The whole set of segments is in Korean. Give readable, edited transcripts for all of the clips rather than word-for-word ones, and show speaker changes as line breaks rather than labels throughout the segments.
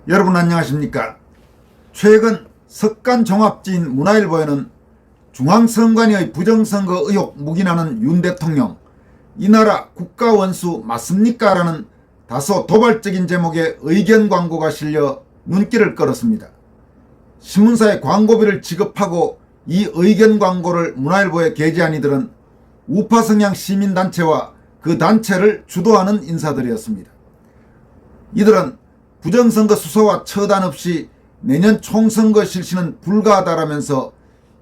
여러분 안녕하십니까. 최근 석간종합지인 문화일보에는 중앙선관위의 부정선거 의혹 묵인하는 윤 대통령, 이 나라 국가원수 맞습니까? 라는 다소 도발적인 제목의 의견 광고가 실려 눈길을 끌었습니다. 신문사에 광고비를 지급하고 이 의견 광고를 문화일보에 게재한 이들은 우파 성향 시민단체와 그 단체를 주도하는 인사들이었습니다. 이들은 부정선거 수사와 처단 없이 내년 총선거 실시는 불가하다라면서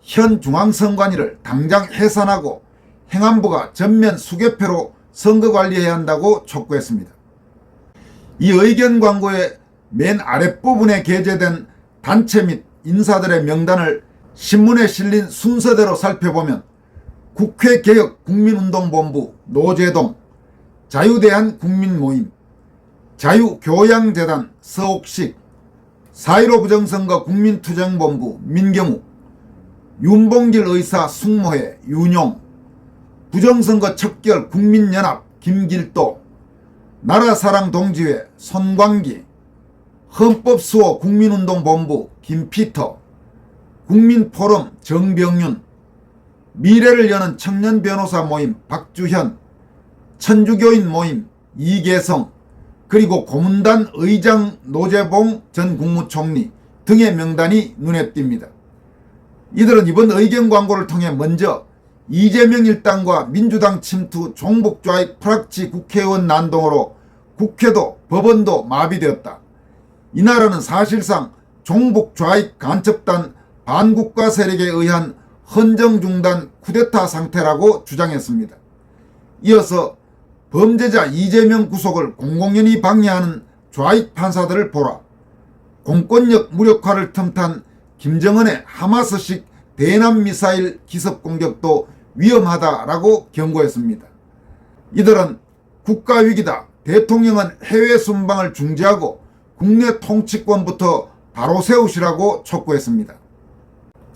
현 중앙선관위를 당장 해산하고 행안부가 전면 수개표로 선거관리해야 한다고 촉구했습니다. 이 의견 광고의 맨 아랫부분에 게재된 단체 및 인사들의 명단을 신문에 실린 순서대로 살펴보면 국회개혁국민운동본부 노재동, 자유대한국민모임, 자유교양재단 서옥식, 4.15 부정선거 국민투쟁본부 민경욱, 윤봉길 의사 숙모회 윤용, 부정선거 척결 국민연합 김길도, 나라사랑동지회 손광기, 헌법수호 국민운동본부 김피터, 국민포럼 정병윤, 미래를 여는 청년변호사 모임 박주현, 천주교인 모임 이계성, 그리고 고문단 의장 노재봉 전 국무총리 등의 명단이 눈에 띕니다. 이들은 이번 의견 광고를 통해 먼저 이재명 일당과 민주당 침투 종북좌익 프락치 국회의원 난동으로 국회도 법원도 마비되었다. 이 나라는 사실상 종북좌익 간첩단 반국가 세력에 의한 헌정중단 쿠데타 상태라고 주장했습니다. 이어서 범죄자 이재명 구속을 공공연히 방해하는 좌익 판사들을 보라. 공권력 무력화를 틈탄 김정은의 하마스식 대남 미사일 기습 공격도 위험하다라고 경고했습니다. 이들은 국가위기다, 대통령은 해외 순방을 중지하고 국내 통치권부터 바로 세우시라고 촉구했습니다.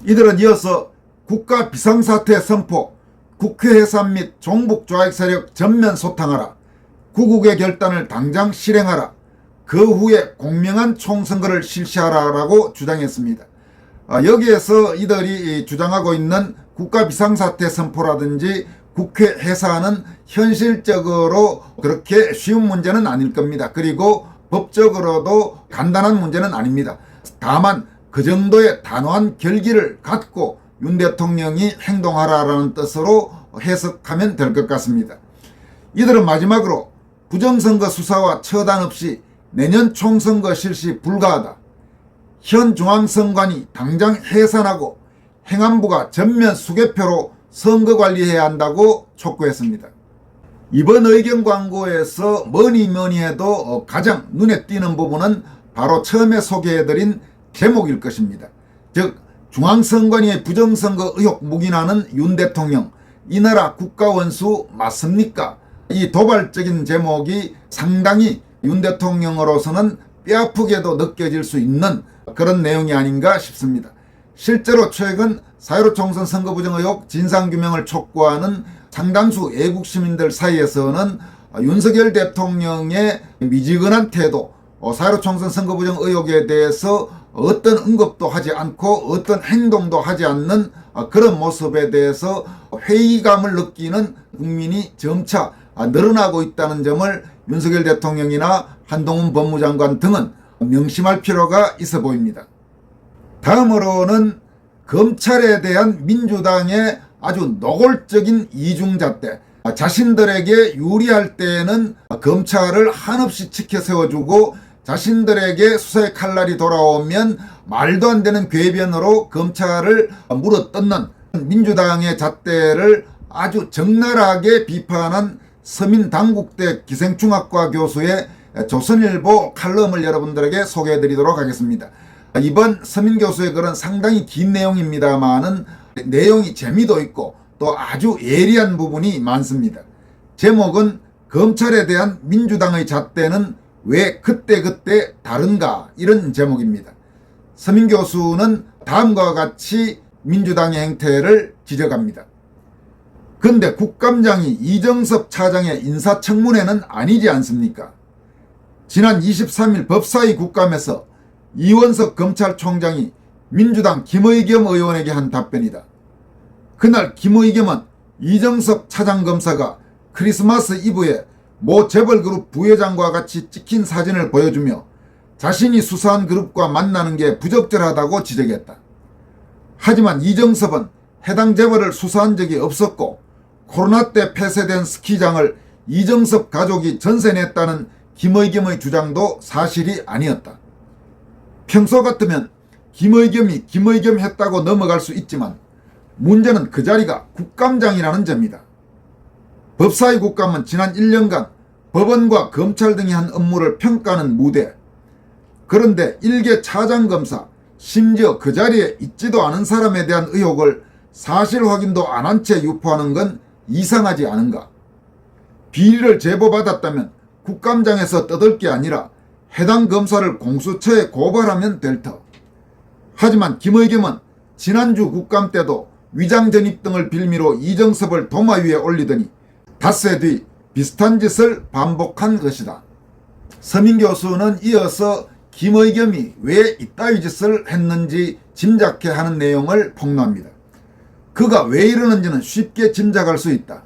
이들은 이어서 국가 비상사태 선포, 국회 해산 및 종북 좌익 세력 전면 소탕하라, 구국의 결단을 당장 실행하라, 그 후에 공명한 총선거를 실시하라라고 주장했습니다. 여기에서 이들이 주장하고 있는 국가 비상사태 선포라든지 국회 해산은 현실적으로 그렇게 쉬운 문제는 아닐 겁니다. 그리고 법적으로도 간단한 문제는 아닙니다. 다만 그 정도의 단호한 결기를 갖고 윤 대통령이 행동하라라는 뜻으로 해석하면 될 것 같습니다. 이들은 마지막으로 부정선거 수사와 처단 없이 내년 총선거 실시 불가하다, 현 중앙선관위 당장 해산하고 행안부가 전면 수개표로 선거관리해야 한다고 촉구했습니다. 이번 의견 광고에서 뭐니 해도 가장 눈에 띄는 부분은 바로 처음에 소개해드린 제목일 것입니다. 즉 중앙선관위의 부정선거 의혹 묵인하는 윤 대통령, 이 나라 국가원수 맞습니까? 이 도발적인 제목이 상당히 윤 대통령으로서는 뼈아프게도 느껴질 수 있는 그런 내용이 아닌가 싶습니다. 실제로 최근 4.15 총선 선거 부정 의혹 진상규명을 촉구하는 상당수 애국시민들 사이에서는 윤석열 대통령의 미지근한 태도, 4.15 총선 선거 부정 의혹에 대해서 어떤 언급도 하지 않고 어떤 행동도 하지 않는 그런 모습에 대해서 회의감을 느끼는 국민이 점차 늘어나고 있다는 점을 윤석열 대통령이나 한동훈 법무장관 등은 명심할 필요가 있어 보입니다. 다음으로는 검찰에 대한 민주당의 아주 노골적인 이중잣대, 자신들에게 유리할 때에는 검찰을 한없이 지켜 세워주고 자신들에게 수사의 칼날이 돌아오면 말도 안 되는 궤변으로 검찰을 물어뜯는 민주당의 잣대를 아주 적나라하게 비판한 서민당국대 기생충학과 교수의 조선일보 칼럼을 여러분들에게 소개해드리도록 하겠습니다. 이번 서민 교수의 글은 상당히 긴 내용입니다만은 내용이 재미도 있고 또 아주 예리한 부분이 많습니다. 제목은 검찰에 대한 민주당의 잣대는 왜 그때그때 다른가, 이런 제목입니다. 서민 교수는 다음과 같이 민주당의 행태를 지적합니다. 근데 국감장이 이정섭 차장의 인사청문회는 아니지 않습니까? 지난 23일 법사위 국감에서 이원석 검찰총장이 민주당 김의겸 의원에게 한 답변이다. 그날 김의겸은 이정섭 차장검사가 크리스마스 이브에 모 재벌그룹 부회장과 같이 찍힌 사진을 보여주며 자신이 수사한 그룹과 만나는 게 부적절하다고 지적했다. 하지만 이정섭은 해당 재벌을 수사한 적이 없었고 코로나 때 폐쇄된 스키장을 이정섭 가족이 전세 냈다는 김의겸의 주장도 사실이 아니었다. 평소 같으면 김의겸이 김의겸 했다고 넘어갈 수 있지만 문제는 그 자리가 국감장이라는 점이다. 법사위 국감은 지난 1년간 법원과 검찰 등이 한 업무를 평가하는 무대. 그런데 일개 차장검사, 심지어 그 자리에 있지도 않은 사람에 대한 의혹을 사실 확인도 안 한 채 유포하는 건 이상하지 않은가? 비리를 제보받았다면 국감장에서 떠들 게 아니라 해당 검사를 공수처에 고발하면 될 터. 하지만 김의겸은 지난주 국감 때도 위장 전입 등을 빌미로 이정섭을 도마 위에 올리더니 닷새 뒤 비슷한 짓을 반복한 것이다. 서민 교수는 이어서 김의겸이 왜 이따위 짓을 했는지 짐작해 하는 내용을 폭로합니다. 그가 왜 이러는지는 쉽게 짐작할 수 있다.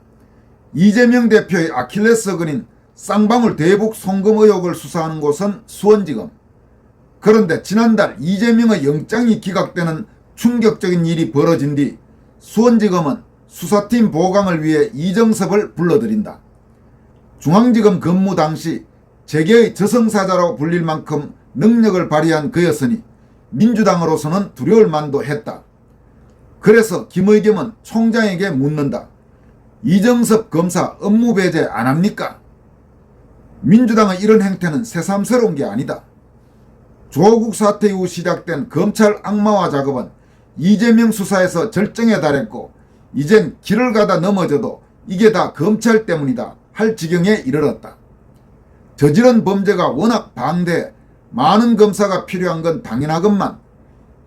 이재명 대표의 아킬레스건인 쌍방울 대북 송금 의혹을 수사하는 곳은 수원지검. 그런데 지난달 이재명의 영장이 기각되는 충격적인 일이 벌어진 뒤 수원지검은 수사팀 보강을 위해 이정섭을 불러들인다. 중앙지검 근무 당시 재계의 저승사자로 불릴 만큼 능력을 발휘한 그였으니 민주당으로서는 두려울 만도 했다. 그래서 김의겸은 총장에게 묻는다. 이정섭 검사 업무 배제 안 합니까? 민주당의 이런 행태는 새삼스러운 게 아니다. 조국 사태 이후 시작된 검찰 악마화 작업은 이재명 수사에서 절정에 달했고 이젠 길을 가다 넘어져도 이게 다 검찰 때문이다 할 지경에 이르렀다. 저지른 범죄가 워낙 방대해 많은 검사가 필요한 건 당연하건만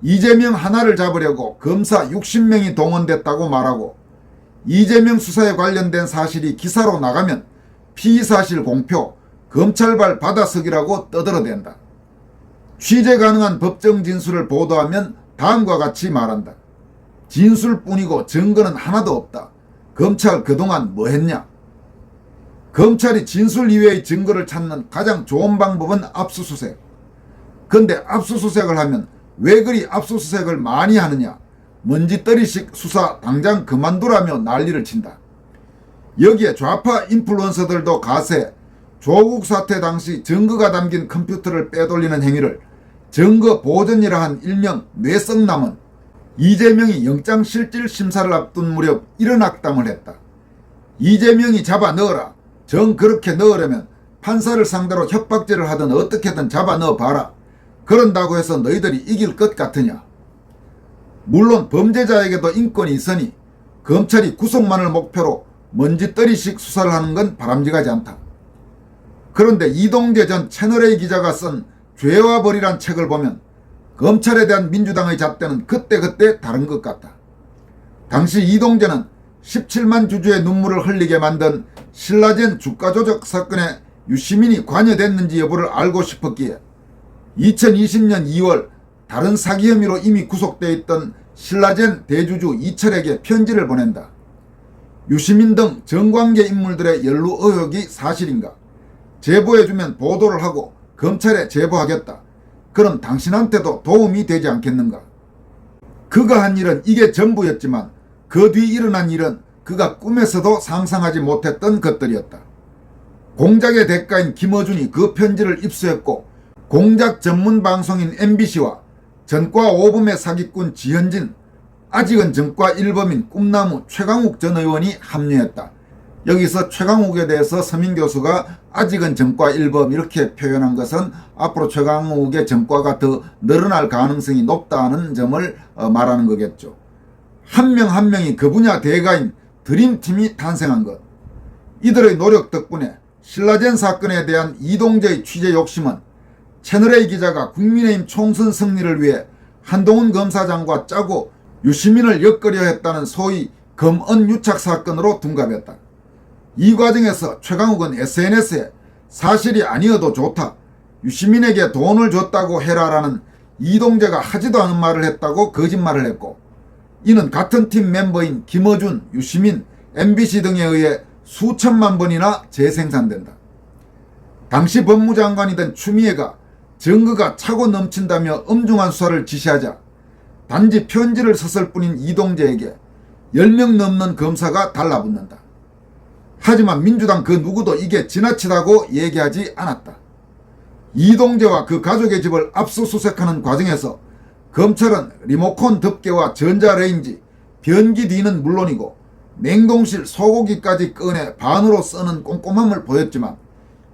이재명 하나를 잡으려고 검사 60명이 동원됐다고 말하고 이재명 수사에 관련된 사실이 기사로 나가면 피의사실 공표, 검찰발 받아서기라고 떠들어댄다. 취재 가능한 법정 진술을 보도하면 다음과 같이 말한다. 진술뿐이고 증거는 하나도 없다. 검찰 그동안 뭐 했냐? 검찰이 진술 이외의 증거를 찾는 가장 좋은 방법은 압수수색. 근데 압수수색을 하면 왜 그리 압수수색을 많이 하느냐? 먼지떨이식 수사 당장 그만두라며 난리를 친다. 여기에 좌파 인플루언서들도 가세, 조국 사태 당시 증거가 담긴 컴퓨터를 빼돌리는 행위를 증거 보존이라 한 일명 뇌썩남은 이재명이 영장실질심사를 앞둔 무렵 이런 악담을 했다. 이재명이 잡아 넣어라. 정 그렇게 넣으려면 판사를 상대로 협박질을 하든 어떻게든 잡아 넣어봐라. 그런다고 해서 너희들이 이길 것 같으냐. 물론 범죄자에게도 인권이 있으니 검찰이 구속만을 목표로 먼지떨이식 수사를 하는 건 바람직하지 않다. 그런데 이동재 전 채널A 기자가 쓴 죄와 벌이란 책을 보면 검찰에 대한 민주당의 잣대는 그때그때 다른 것 같다. 당시 이동재는 17만 주주의 눈물을 흘리게 만든 신라젠 주가조작 사건에 유시민이 관여됐는지 여부를 알고 싶었기에 2020년 2월 다른 사기 혐의로 이미 구속되어 있던 신라젠 대주주 이철에게 편지를 보낸다. 유시민 등 정관계 인물들의 연루 의혹이 사실인가? 제보해주면 보도를 하고 검찰에 제보하겠다. 그럼 당신한테도 도움이 되지 않겠는가? 그가 한 일은 이게 전부였지만 그 뒤 일어난 일은 그가 꿈에서도 상상하지 못했던 것들이었다. 공작의 대가인 김어준이 그 편지를 입수했고 공작 전문 방송인 MBC와 전과 5범의 사기꾼 지현진, 아직은 전과 1범인 꿈나무 최강욱 전 의원이 합류했다. 여기서 최강욱에 대해서 서민 교수가 아직은 전과 1범 이렇게 표현한 것은 앞으로 최강욱의 전과가 더 늘어날 가능성이 높다는 점을 말하는 거겠죠. 한 명 한 명이 그 분야 대가인 드림팀이 탄생한 것. 이들의 노력 덕분에 신라젠 사건에 대한 이동재의 취재 욕심은 채널A 기자가 국민의힘 총선 승리를 위해 한동훈 검사장과 짜고 유시민을 엮으려 했다는 소위 검언 유착 사건으로 둔갑했다. 이 과정에서 최강욱은 SNS에 사실이 아니어도 좋다, 유시민에게 돈을 줬다고 해라라는 이동재가 하지도 않은 말을 했다고 거짓말을 했고, 이는 같은 팀 멤버인 김어준, 유시민, MBC 등에 의해 수천만 번이나 재생산된다. 당시 법무장관이던 추미애가 증거가 차고 넘친다며 엄중한 수사를 지시하자 단지 편지를 썼을 뿐인 이동재에게 10명 넘는 검사가 달라붙는다. 하지만 민주당 그 누구도 이게 지나치다고 얘기하지 않았다. 이동재와 그 가족의 집을 압수수색하는 과정에서 검찰은 리모컨 덮개와 전자레인지, 변기 뒤는 물론이고 냉동실 소고기까지 꺼내 반으로 써는 꼼꼼함을 보였지만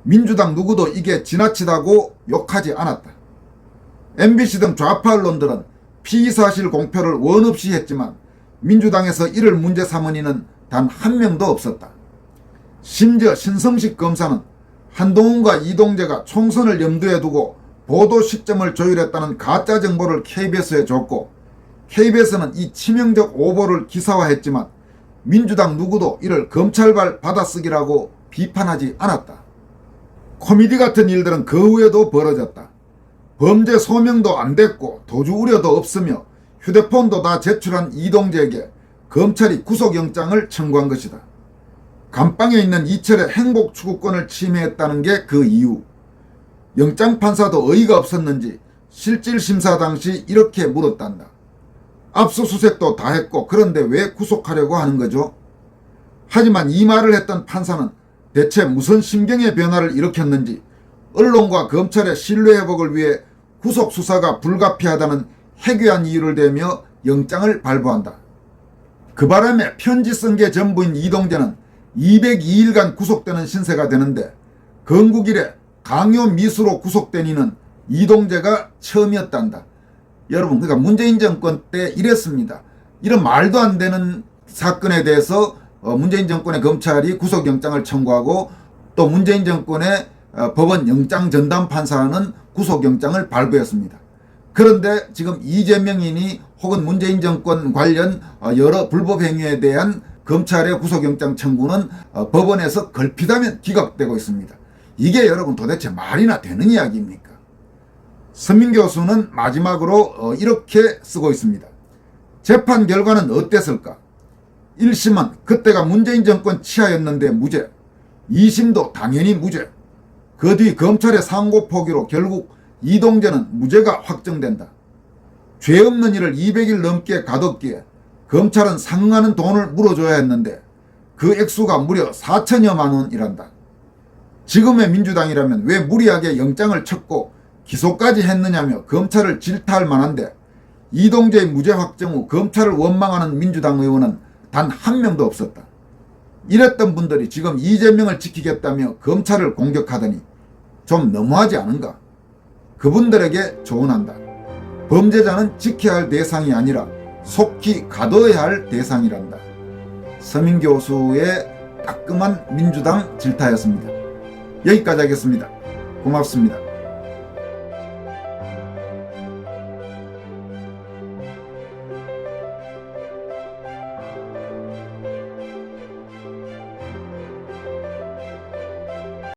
민주당 누구도 이게 지나치다고 욕하지 않았다. MBC 등 좌파 언론들은 피의사실 공표를 원 없이 했지만 민주당에서 이를 문제 삼은 이는 단 한 명도 없었다. 심지어 신성식 검사는 한동훈과 이동재가 총선을 염두에 두고 보도 시점을 조율했다는 가짜 정보를 KBS에 줬고, KBS는 이 치명적 오보를 기사화했지만 민주당 누구도 이를 검찰발 받아쓰기라고 비판하지 않았다. 코미디 같은 일들은 그 후에도 벌어졌다. 범죄 소명도 안 됐고 도주 우려도 없으며 휴대폰도 다 제출한 이동재에게 검찰이 구속영장을 청구한 것이다. 감방에 있는 이철의 행복추구권을 침해했다는 게 그 이유. 영장판사도 어이가 없었는지 실질심사 당시 이렇게 물었단다. 압수수색도 다 했고 그런데 왜 구속하려고 하는 거죠? 하지만 이 말을 했던 판사는 대체 무슨 심경의 변화를 일으켰는지 언론과 검찰의 신뢰회복을 위해 구속수사가 불가피하다는 해괴한 이유를 대며 영장을 발부한다. 그 바람에 편지 쓴 게 전부인 이동재는 202일간 구속되는 신세가 되는데 건국 이래 강요 미수로 구속된 이는 이동재가 처음이었단다. 여러분, 그러니까 문재인 정권 때 이랬습니다. 이런 말도 안 되는 사건에 대해서 문재인 정권의 검찰이 구속영장을 청구하고 또 문재인 정권의 법원 영장전담판사는 구속영장을 발부했습니다. 그런데 지금 이재명이니 혹은 문재인 정권 관련 여러 불법 행위에 대한 검찰의 구속영장 청구는 법원에서 걸핏하면 기각되고 있습니다. 이게 여러분 도대체 말이나 되는 이야기입니까? 서민 교수는 마지막으로 이렇게 쓰고 있습니다. 재판 결과는 어땠을까? 1심은 그때가 문재인 정권 치하였는데 무죄, 2심도 당연히 무죄. 그 뒤 검찰의 상고 포기로 결국 이동재는 무죄가 확정된다. 죄 없는 이를 200일 넘게 가뒀기에 검찰은 상응하는 돈을 물어줘야 했는데 그 액수가 무려 4천여만 원이란다. 지금의 민주당이라면 왜 무리하게 영장을 쳤고 기소까지 했느냐며 검찰을 질타할 만한데 이동재의 무죄 확정 후 검찰을 원망하는 민주당 의원은 단 한 명도 없었다. 이랬던 분들이 지금 이재명을 지키겠다며 검찰을 공격하더니 좀 너무하지 않은가? 그분들에게 조언한다. 범죄자는 지켜야 할 대상이 아니라 속히 가둬야 할 대상이란다. 서민 교수의 따끔한 민주당 질타였습니다. 여기까지 하겠습니다. 고맙습니다.